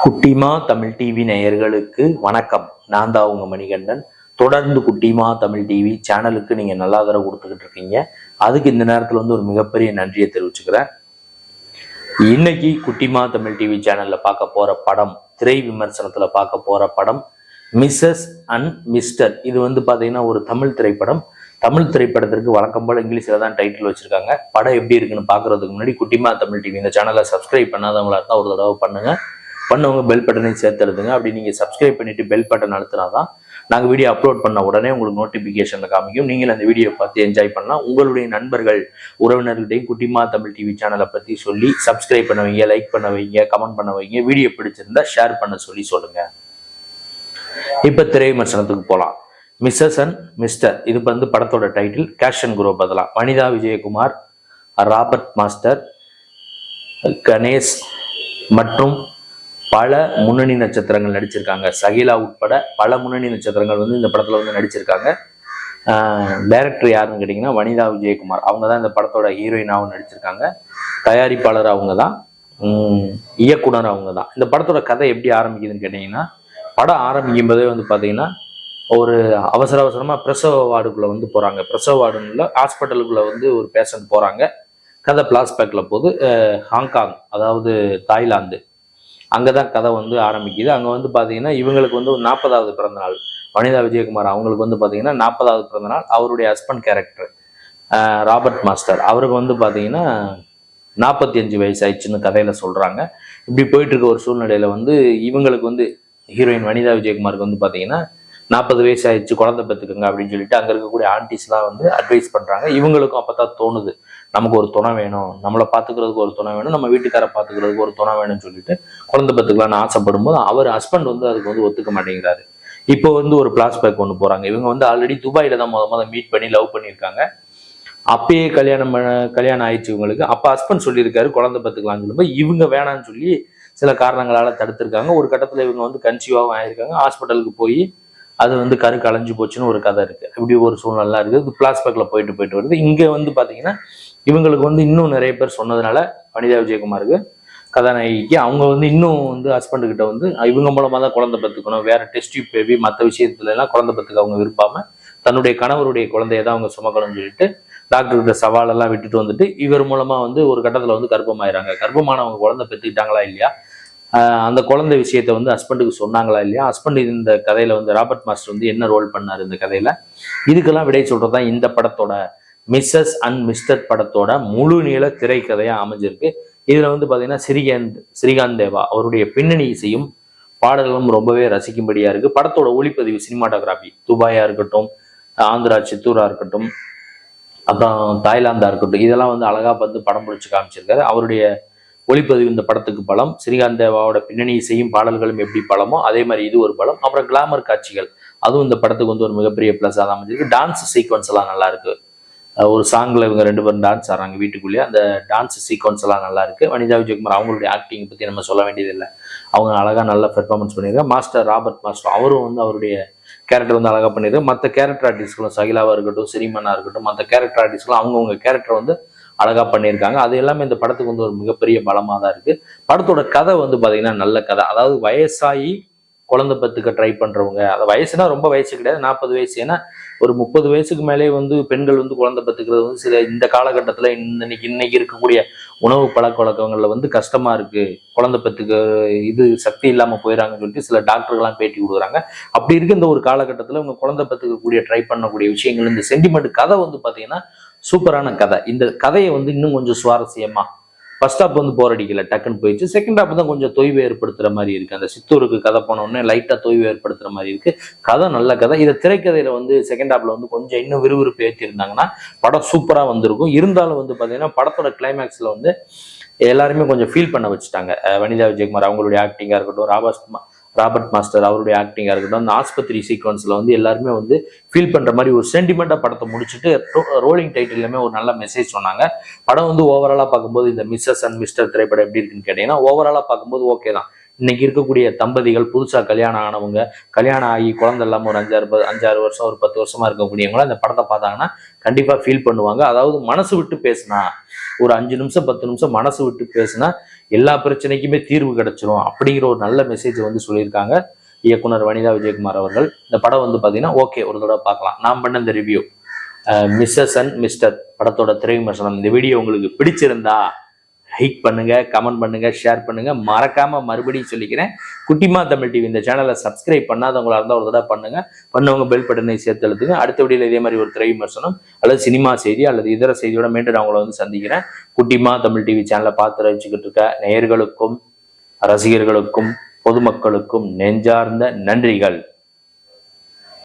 குட்டிமா தமிழ் டிவி நேயர்களுக்கு வணக்கம். நான் தான் உங்க மணிகண்டன். தொடர்ந்து குட்டிமா தமிழ் டிவி சேனலுக்கு நீங்க நல்ல ஆதரவு கொடுத்துக்கிட்டு இருக்கீங்க. அதுக்கு இந்த நேரத்துல ஒரு மிகப்பெரிய நன்றியை தெரிவிச்சுக்கிறேன். இன்னைக்கு குட்டிமா தமிழ் டிவி சேனல்ல பார்க்க போற படம், திரை விமர்சனத்துல பார்க்க போற படம் மிஸ்ஸஸ் அண்ட் மிஸ்டர். இது பாத்தீங்கன்னா ஒரு தமிழ் திரைப்படம். தமிழ் திரைப்படத்திற்கு வழக்கம் போல இங்கிலீஷ்ல தான் டைட்டில் வச்சிருக்காங்க. படம் எப்படி இருக்குன்னு பாக்குறதுக்கு முன்னாடி குட்டிமா தமிழ் டிவி இந்த சேனலை சப்ஸ்கிரைப் பண்ணாதவங்களா இருந்தா ஒரு தடவை பண்ணவங்க பெல் பட்டனையும் சேர்த்து எழுதுங்க. அப்படி நீங்க சப்ஸ்கிரைப் பண்ணிட்டு பெல் பட்டன் அழுத்தினாதான் நாங்கள் வீடியோ அப்லோட் பண்ண உடனே உங்களுக்கு நோட்டிபிகேஷன்ல காமிக்கும். நீங்கள் அந்த வீடியோ பார்த்து என்ஜாய் பண்ணலாம். உங்களுடைய நண்பர்கள் உறவினர்கிட்டையும் குட்டிமா தமிழ் டிவி சேனலை பத்தி சொல்லி சப்ஸ்கிரைப் பண்ண வைங்க, லைக் பண்ண வைங்க, கமெண்ட் பண்ண வைங்க. வீடியோ பிடிச்சிருந்தா ஷேர் பண்ண சொல்லுங்க. இப்ப திரை விமர்சனத்துக்கு போலாம். மிஸ்ஸஸ் அண்ட் மிஸ்டர் இது படத்தோட டைட்டில். கேஷன் குரோ பதிலா வனிதா விஜயகுமார், ராபர்ட் மாஸ்டர், கணேஷ் மற்றும் பல முன்னணி நட்சத்திரங்கள் நடிச்சிருக்காங்க. சகிலா உட்பட பல முன்னணி நட்சத்திரங்கள் இந்த படத்துல நடிச்சிருக்காங்க. டைரக்டர் யாருன்னு கேட்டீங்கன்னா வனிதா விஜயகுமார். அவங்க தான் இந்த படத்தோட ஹீரோயினாவும் நடிச்சிருக்காங்க. தயாரிப்பாளர் அவங்க தான், இயக்குனர் அவங்க தான். இந்த படத்தோட கதை எப்படி ஆரம்பிக்குதுன்னு கேட்டீங்கன்னா, படம் ஆரம்பிக்கும் போதே பாத்தீங்கன்னா ஒரு அவசரமா பிரசவ வார்டுக்குள்ள போறாங்க. பிரசவ வார்டுல ஹாஸ்பிட்டலுக்குள்ள ஒரு பேஷண்ட் போறாங்க. கதை பிளாஸ்பேக்ல போது ஹாங்காங், அதாவது தாய்லாந்து, அங்கதான் கதை ஆரம்பிக்குது. அங்க பாத்தீங்கன்னா இவங்களுக்கு ஒரு 40வது பிறந்த நாள். வனிதா விஜயகுமார் அவங்களுக்கு பாத்தீங்கன்னா 40வது பிறந்த நாள். அவருடைய ஹஸ்பண்ட் கேரக்டர் ராபர்ட் மாஸ்டர், அவருக்கு பாத்தீங்கன்னா 45 வயசு ஆயிடுச்சுன்னு கதையில சொல்றாங்க. இப்படி போயிட்டு இருக்க ஒரு சூழ்நிலையில இவங்களுக்கு ஹீரோயின் வனிதா விஜயகுமாருக்கு பாத்தீங்கன்னா 40 வயசு ஆயிடுச்சு, குழந்தை பெற்றுக்குங்க அப்படின்னு சொல்லிட்டு அங்க இருக்கக்கூடிய ஆன்டிஸ்லாம் அட்வைஸ் பண்றாங்க. இவங்களுக்கும் அப்பதான் தோணுது, நமக்கு ஒரு துணை வேணும், நம்மளை பாத்துக்கிறதுக்கு ஒரு துணை வேணும், நம்ம வீட்டுக்கார பாத்துக்கிறதுக்கு ஒரு துணை வேணும்னு சொல்லிட்டு குழந்தை பெற்றுக்கலாம்னு ஆசைப்படும் போது அவர் ஹஸ்பண்ட் அதுக்கு ஒத்துக்க மாட்டேங்கிறாரு. இப்போ ஒரு பிளாஸ்பேக் ஒன்று போறாங்க. இவங்க ஆல்ரெடி துபாயில தான் முத மீட் பண்ணி லவ் பண்ணியிருக்காங்க. அப்பயே கல்யாணம் ஆயிடுச்சு இவங்களுக்கு. அப்ப ஹஸ்பண்ட் சொல்லியிருக்காரு குழந்தை பெற்றுக்கலாம்னு சொல்லும்போது இவங்க வேணான்னு சொல்லி சில காரணங்களால தடுத்திருக்காங்க. ஒரு கட்டத்துல இவங்க கன்சீவாகவும் ஆயிருக்காங்க. ஹாஸ்பிட்டலுக்கு போய் அது கரு களைஞ்சு போச்சுன்னு ஒரு கதை இருக்கு. இப்படி ஒரு சூழ்நிலை இருக்குது. பிளாஸ்பேக்ல போயிட்டு வருது. இங்க பாத்தீங்கன்னா இவங்களுக்கு இன்னும் நிறைய பேர் சொன்னதுனால வனிதா விஜயகுமாருக்கு கதாநாயகிக்கு அவங்க இன்னும் ஹஸ்பண்ட் கிட்ட இவங்க மூலமா தான் குழந்தை பெற்றுக்கணும், வேற டெஸ்ட் பேபி மற்ற விஷயத்துல எல்லாம் குழந்தை பெற்றுக்க அவங்க விரும்பாம தன்னுடைய கணவருடைய குழந்தைய தான் அவங்க சுமக்கணும்னு சொல்லிட்டு டாக்டர் கிட்ட சவாலெல்லாம் விட்டுட்டு இவர் மூலமா ஒரு கட்டத்துல கர்ப்பமாயிறாங்க. கர்ப்பமானவங்க குழந்தை பெற்றுக்கிட்டாங்களா இல்லையா, அந்த குழந்தை விஷயத்த ஹஸ்பண்டுக்கு சொன்னாங்களா இல்லையா, ஹஸ்பண்ட் இந்த கதையில ராபர்ட் மாஸ்டர் என்ன ரோல் பண்ணாரு இந்த கதையில, இதுக்கெல்லாம் விடை சொல்றதுதான் இந்த படத்தோட மிஸ்ஸஸ் அண்ட் மிஸ்டர் படத்தோட முழு நீள திரைக்கதையா அமைஞ்சிருக்கு. இதுல பாத்தீங்கன்னா ஸ்ரீகாந்த் தேவா அவருடைய பின்னணி இசையும் பாடல்களும் ரொம்பவே ரசிக்கும்படியா இருக்கு. படத்தோட ஒளிப்பதிவு, சினிமாட்டோகிராஃபி, துபாயா இருக்கட்டும், ஆந்திரா சித்தூரா இருக்கட்டும், அப்புறம் தாய்லாந்தா இருக்கட்டும், இதெல்லாம் அழகா படம் பிடிச்சு காமிச்சிருக்காரு. அவருடைய ஒளிப்பதிவு இந்த படத்துக்கு பலம். ஸ்ரீகாந்த் தேவாவோட பின்னணி இசையும் பாடல்களும் எப்படி பலமோ அதே மாதிரி இது ஒரு பலம். அப்புறம் கிளாமர் காட்சிகள் அதுவும் இந்த படத்துக்கு ஒரு மிகப்பெரிய பிளஸ் தான் அமைஞ்சிருக்கு. டான்ஸ் சீக்வன்ஸ் எல்லாம் நல்லா இருக்கு. ஒரு சாங்ல இவங்க 2 பேரும் டான்ஸ் ஆடுறாங்க வீட்டுக்குள்ளேயே. அந்த டான்ஸ் சீக்வன்ஸ் எல்லாம் நல்லா இருக்கு. வனிதா விஜயகுமார் அவங்களுடைய ஆக்டிங் பத்தி நம்ம சொல்ல வேண்டியதில்லை. அவங்க அழகா நல்லா பெர்ஃபார்மன்ஸ் பண்ணியிருக்காங்க. மாஸ்டர் ராபர்ட் மாஸ்டர் அவரும் அவருடைய கேரக்டர் அழகா பண்ணியிருக்காரு. மற்ற கேரக்டர் ஆர்டிஸ்ட்களும் சகிலாவா இருக்கட்டும், சிரிமனா இருக்கட்டும், மற்ற கேரக்டர் ஆர்டிஸ்ட்களும் அவங்கவுங்க கேரக்டர் அழகா பண்ணியிருக்காங்க. அது எல்லாமே இந்த படத்துக்கு ஒரு மிகப்பெரிய பலமா தான் இருக்கு. படத்தோட கதை பாத்தீங்கன்னா நல்ல கதை. அதாவது வயசாகி குழந்தை பெற்றுக்க ட்ரை பண்றவங்க, அந்த வயசுனா ரொம்ப வயசு கிடையாது, 40 வயசு. ஏன்னா ஒரு 30 வயசுக்கு மேலே பெண்கள் குழந்தை பெற்றுக்கிறது சில இந்த காலகட்டத்துல இன்னைக்கு இருக்கக்கூடிய உணவு பழக்க வழக்கங்கள்ல கஷ்டமா இருக்கு, குழந்தை பெற்றுக்க இது சக்தி இல்லாம போயிடறாங்கன்னு சொல்லிட்டு சில டாக்டர்கள்லாம் பேட்டி கொடுக்குறாங்க. அப்படி இருக்க இந்த ஒரு காலகட்டத்துல இவங்க குழந்தை பெற்றுக்கக்கூடிய ட்ரை பண்ணக்கூடிய விஷயங்கள், இந்த சென்டிமெண்ட் கதை பாத்தீங்கன்னா சூப்பரான கதை. இந்த கதையை இன்னும் கொஞ்சம் சுவாரஸ்யமா, ஃபர்ஸ்ட் ஹாப் போர் அடிக்கல, டக்குன்னு போயிடுச்சு. செகண்ட் ஹாப் தான் கொஞ்சம் தொய்வு ஏற்படுத்துற மாதிரி இருக்கு. அந்த சித்தூருக்கு கதை போனோடனே லைட்டா தொய்வு ஏற்படுத்துற மாதிரி இருக்கு. கதை நல்ல கதை. இதை திரைக்கதையில செகண்ட் ஹாப்ல கொஞ்சம் இன்னும் விறுவிறுப்பு ஏற்றிருந்தாங்கன்னா படம் சூப்பரா வந்திருக்கும். இருந்தாலும் பாத்தீங்கன்னா படத்தோட கிளைமேக்ஸ்ல எல்லாருமே கொஞ்சம் ஃபீல் பண்ண வச்சுட்டாங்க. வனிதா விஜயகுமார் அவங்களுடைய ஆக்டிங்கா இருக்கட்டும், ராபர்ட் மாஸ்டர் அவருடைய ஆக்டிங்கா இருக்கட்டும், அந்த ஆஸ்பத்திரி சீக்வன்ஸ்ல எல்லாருமே ஃபீல் பண்ற மாதிரி ஒரு சென்டிமெண்டா படத்தை முடிச்சுட்டு ரோலிங் டைட்டிலுமே ஒரு நல்ல மெசேஜ் சொன்னாங்க. படம் ஓவராலா பார்க்கும்போது இந்த மிஸ்ஸஸ் அண்ட் மிஸ்டர் திரைப்படம் எப்படி இருக்குன்னு கேட்டீங்கன்னா ஓவராலா பார்க்கும்போது ஓகே தான். இன்னைக்கு இருக்கக்கூடிய தம்பதிகள், புதுசா கல்யாணம் ஆனவங்க, கல்யாணம் ஆகி குழந்தை இல்லாம ஒரு 5 வருஷம் ஒரு 10 வருஷமா இருக்கக்கூடியவங்களும் அந்த படத்தை பார்த்தாங்கன்னா கண்டிப்பா ஃபீல் பண்ணுவாங்க. அதாவது மனசு விட்டு பேசினா, ஒரு 5 நிமிஷம் 10 நிமிஷம் மனசு விட்டு பேசினா எல்லா பிரச்சனைக்குமே தீர்வு கிடைச்சிரும் அப்படிங்கிற ஒரு நல்ல மெசேஜ் வந்து சொல்லியிருக்காங்க இயக்குனர் வனிதா விஜயகுமார் அவர்கள். இந்த படம் வந்து பாத்தீங்கன்னா ஓகே, ஒரு தடவை பார்க்கலாம். நான் பண்ண இந்த ரிவ்யூ மிஸ்ஸஸ் அண்ட் மிஸ்டர் படத்தோட திரை விமர்சனம். இந்த வீடியோ உங்களுக்கு பிடிச்சிருந்தா லைக் பண்ணுங்க, கமெண்ட் பண்ணுங்க, ஷேர் பண்ணுங்க. மறக்காம மறுபடியும் சொல்லிக்கிறேன், குட்டிமா தமிழ் டிவி இந்த சேனலை சப்ஸ்கிரைப் பண்ணாதவங்களா இருந்தால் ஒரு தடவை பண்ணுங்க. பண்ணவங்க பெல் பட்டனை சேர்த்து எழுத்துங்க. அடுத்த வீடியோல இதே மாதிரி ஒரு திரை விமர்சனம் அல்லது சினிமா செய்தி அல்லது இதர செய்தியோட மீண்டும் நான் உங்களை வந்து சந்திக்கிறேன். குட்டிமா தமிழ் டிவி சேனலை பார்த்து ரசிச்சுக்கிட்டு இருக்க நேயர்களுக்கும் ரசிகர்களுக்கும் பொதுமக்களுக்கும் நெஞ்சார்ந்த நன்றிகள்.